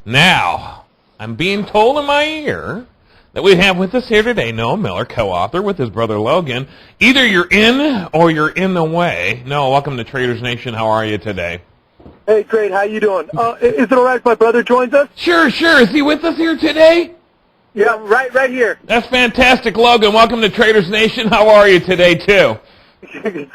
Now, I'm being told in my ear that we have with us here today Noah Miller, co-author with his brother Logan. Either you're in or you're in the way. Noah, welcome to Traders Nation. How are you today? Hey, great. How you doing? Is it all right if my brother joins us? Sure. Is he with us here today? Yeah, right here. That's fantastic, Logan. Welcome to Traders Nation. How are you today, too?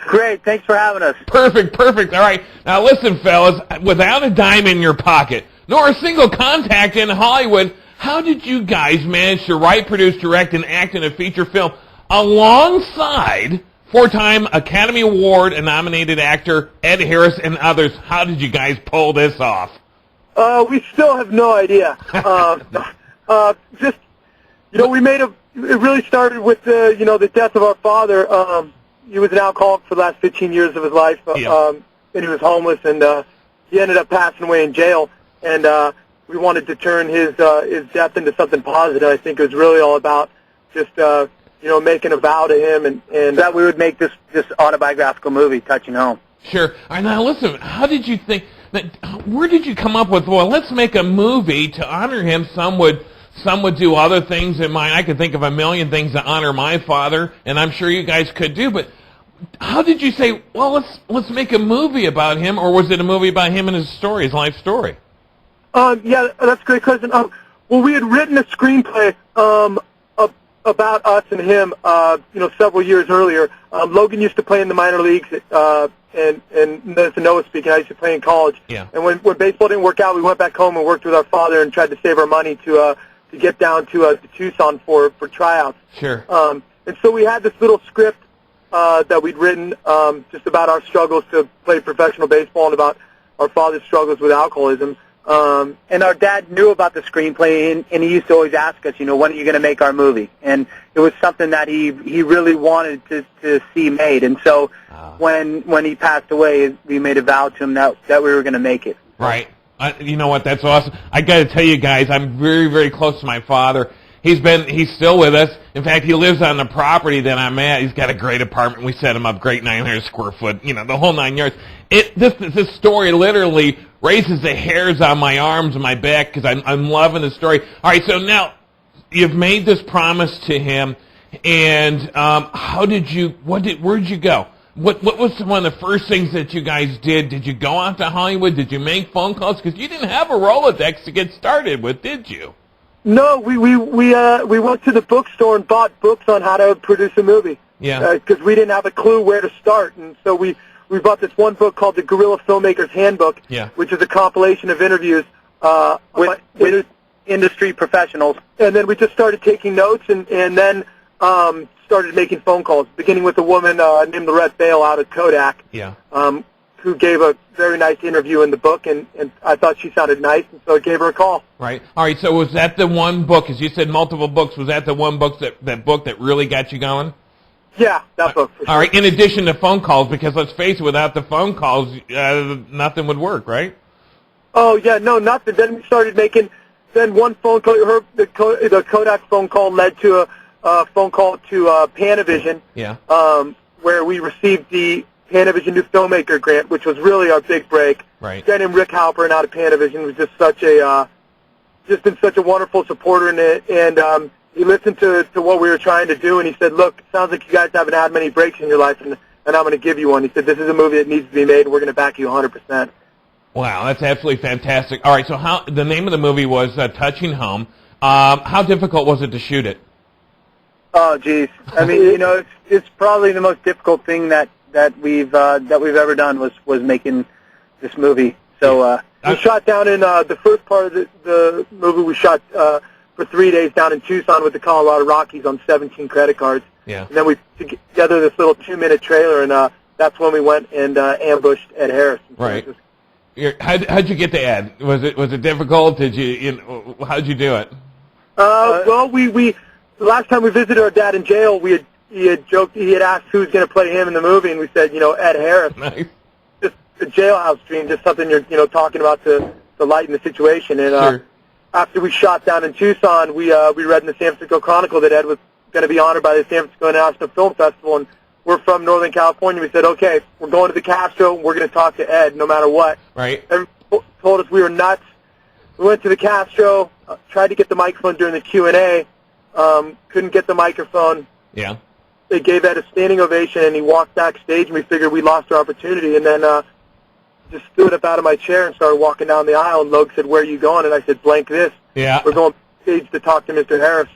Great. Thanks for having us. Perfect. All right. Now, listen, fellas, without a dime in your pocket, nor a single contact in Hollywood, how did you guys manage to write, produce, direct, and act in a feature film alongside four-time Academy Award and nominated actor Ed Harris and others? How did you guys pull this off? We still have no idea. It really started with the death of our father. He was an alcoholic for the last 15 years of his life, and he was homeless, and he ended up passing away in jail. And we wanted to turn his death into something positive. I think it was really all about just making a vow to him, and that we would make this autobiographical movie touching home. Sure. All right, now listen. How did you think that? Where did you come up with? Well, let's make a movie to honor him. Some would do other things in mind. I could think of a million things to honor my father, and I'm sure you guys could do. But how did you say, well, let's make a movie about him, or was it a movie about him and his story, his life story? Yeah, that's a great question. Well, we had written a screenplay about us and him, several years earlier. Logan used to play in the minor leagues, and this is Noah speaking. I used to play in college. Yeah. And when baseball didn't work out, we went back home and worked with our father and tried to save our money to get down to Tucson for tryouts. Sure. And so we had this little script that we'd written just about our struggles to play professional baseball and about our father's struggles with alcoholism. And our dad knew about the screenplay, and he used to always ask us, when are you going to make our movie? And it was something that he really wanted to see made. And so when he passed away, we made a vow to him that we were going to make it. Right. You know what? That's awesome. I got to tell you guys, I'm very, very close to my father. He's still with us. In fact, he lives on the property that I'm at. He's got a great apartment. We set him up, great 900 square foot, the whole 9 yards. This story literally raises the hairs on my arms and my back because I'm loving the story. All right, so now you've made this promise to him, and where'd you go? What was one of the first things that you guys did? Did you go out to Hollywood? Did you make phone calls? Because you didn't have a Rolodex to get started with, did you? No, we went to the bookstore and bought books on how to produce a movie. Yeah. Because we didn't have a clue where to start, and so we bought this one book called The Guerrilla Filmmaker's Handbook, which is a compilation of interviews with industry professionals. And then we just started taking notes, and then started making phone calls, beginning with a woman named Lorette Bale out of Kodak, who gave a very nice interview in the book, and I thought she sounded nice, and so I gave her a call. Right. All right, so was that the one book, as you said, multiple books, was that the one book that really got you going? Yeah, that book, for sure. All right, in addition to phone calls, because let's face it, without the phone calls, nothing would work, right? Oh, yeah, no, nothing. Then we started making, one phone call, the Kodak phone call led to a phone call to Panavision, where we received the Panavision New Filmmaker Grant, which was really our big break. Right. A guy named Rick Halpern out of Panavision was just been such a wonderful supporter in it, and he listened to what we were trying to do, and he said, look, it sounds like you guys haven't had many breaks in your life, and I'm going to give you one. He said, this is a movie that needs to be made, and we're going to back you 100%. Wow, that's absolutely fantastic. All right, so the name of the movie was Touching Home. How difficult was it to shoot it? Oh, geez. I mean, it's probably the most difficult thing that we've ever done was making this movie. So we shot down in the first part of the movie. We shot for 3 days down in Tucson with the Colorado Rockies on 17 credit cards. Yeah. And then we put together this little 2-minute trailer, and that's when we went and ambushed Ed Harris. Right. How'd you get to Ed? Was it difficult? How'd you do it? Well, we the last time we visited our dad in jail, he had joked, he had asked who was going to play him in the movie, and we said, Ed Harris. Nice. Just a jailhouse dream, just something you're talking about to lighten the situation. And sure. After we shot down in Tucson, we read in the San Francisco Chronicle that Ed was going to be honored by the San Francisco International Film Festival, and we're from Northern California. We said, okay, we're going to the Castro, we're going to talk to Ed no matter what. Right. Everyone told us we were nuts. we went to the Castro, tried to get the microphone during the Q&A, couldn't get the microphone. Yeah. They gave Ed a standing ovation, and he walked backstage, and we figured we lost our opportunity. And then just stood up out of my chair and started walking down the aisle, and Logue said, "Where are you going?" And I said, "Blank this." Yeah. We're going backstage to talk to Mr. Harris.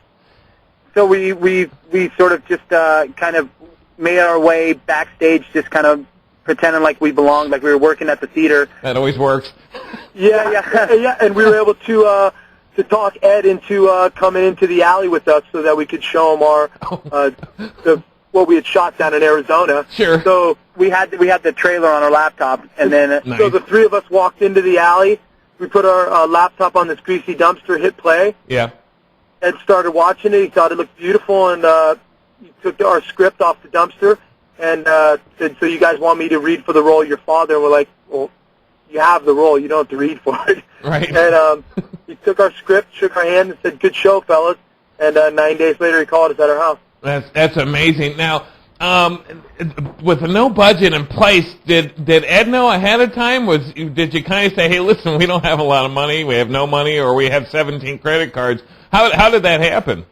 So we sort of just kind of made our way backstage, just kind of pretending like we belonged, like we were working at the theater. That always works. Yeah, and we were able to talk Ed into coming into the alley with us so that we could show him our what we had shot down in Arizona. Sure. So we had the trailer on our laptop, and then Nice. So the three of us walked into the alley. We put our laptop on this greasy dumpster, hit play. Yeah. Ed started watching it. He thought it looked beautiful, and he took our script off the dumpster and said, "So you guys want me to read for the role of your father?" And we're like, "Well, you have the role. You don't have to read for it." Right. And he took our script, shook our hand, and said, "Good show, fellas." And 9 days later, he called us at our house. That's amazing. Now, with no budget in place, did Ed know ahead of time? Did you kind of say, "Hey, listen, we don't have a lot of money. We have no money, or we have 17 credit cards"? How did that happen?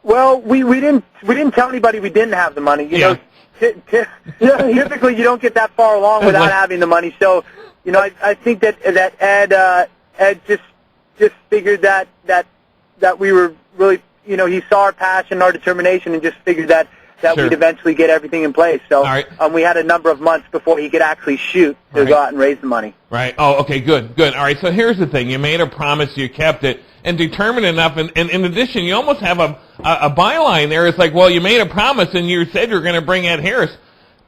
well, we didn't tell anybody we didn't have the money. You know, typically you don't get that far along without having the money. So, you know, I think that Ed just figured that we were really, you know, he saw our passion, our determination, and just figured that Sure. we'd eventually get everything in place. So we had a number of months before he could actually shoot to go out and raise the money. Right. Oh, okay, good. All right, so here's the thing. You made a promise, you kept it, and determined enough, and in addition, you almost have a byline there. It's like, well, you made a promise, and you said you're going to bring Ed Harris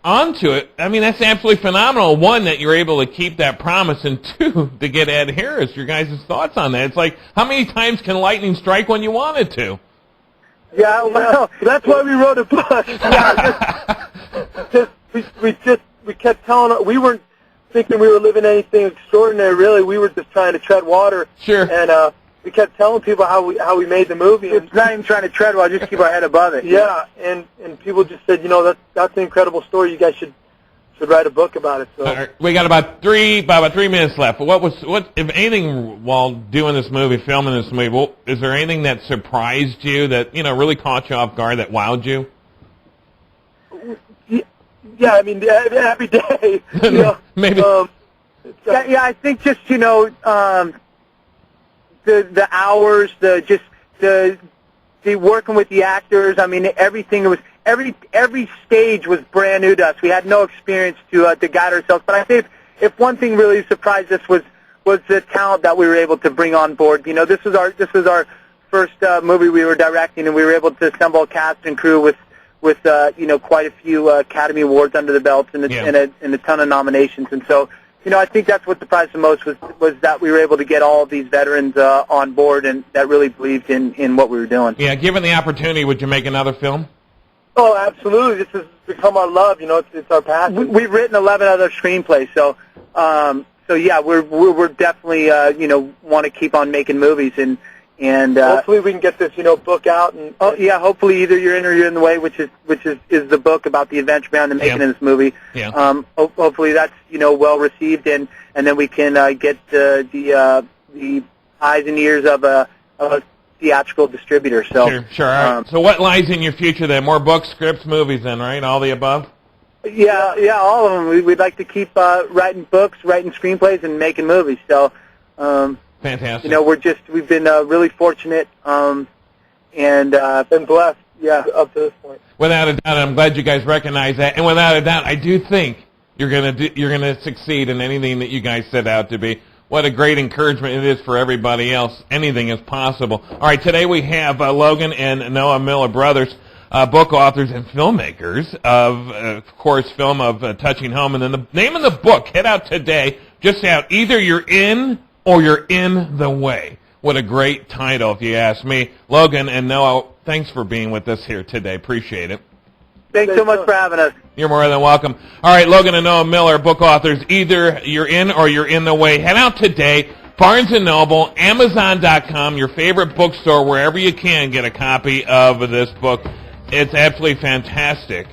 onto it. I mean, that's absolutely phenomenal. One, that you're able to keep that promise, and two, to get Ed Harris. Your guys' thoughts on that? It's like, how many times can lightning strike when you want it to? Yeah, well, that's why we wrote a book. Yeah, we kept telling, we weren't thinking we were living anything extraordinary. Really, we were just trying to tread water. Sure. And we kept telling people how we made the movie. It's not even trying to tread water, just keep our head above it. Yeah, and people just said, you know, that's an incredible story. You guys should write a book about it. So. All right, we got about 3 minutes left. What if anything while doing this movie, filming this movie? Is there anything that surprised you, that really caught you off guard, that wowed you? Yeah, I mean every day. You know, Maybe. Yeah, I think just the hours, the working with the actors. I mean, everything was. Every stage was brand new to us. We had no experience to guide ourselves. But I think if one thing really surprised us was the talent that we were able to bring on board. You know, this was our first movie we were directing, and we were able to assemble a cast and crew with quite a few Academy Awards under the belts and a ton of nominations. And so, I think that's what surprised the most was that we were able to get all of these veterans on board and that really believed in what we were doing. Yeah, given the opportunity, would you make another film? Oh, absolutely. This has become our love. It's our passion. We've written 11 other screenplays, so yeah, we're definitely want to keep on making movies and hopefully we can get this book out and hopefully either You're In or You're in the Way, which is the book about the adventure behind the making of this movie. Yeah. Hopefully that's well received and then we can get the eyes and ears of a theatrical distributor. So sure. All right. So what lies in your future then? More books, scripts, movies then, right? All the above? Yeah, all of them. We'd like to keep writing books, writing screenplays, and making movies. So fantastic. We've been really fortunate and been blessed. Yeah, up to this point. Without a doubt, I'm glad you guys recognize that, and without a doubt, I do think you're gonna succeed in anything that you guys set out to be. What a great encouragement it is for everybody else. Anything is possible. All right, today we have Logan and Noah Miller brothers, book authors and filmmakers of course, film of Touching Home. And then the name of the book, head out today, just out, Either You're In or You're In the Way. What a great title, if you ask me. Logan and Noah, thanks for being with us here today. Appreciate it. Thanks so much for having us. You're more than welcome. All right, Logan and Noah Miller, book authors, Either You're In or You're In the Way. Head out today, Barnes & Noble, Amazon.com, your favorite bookstore, wherever you can get a copy of this book. It's absolutely fantastic.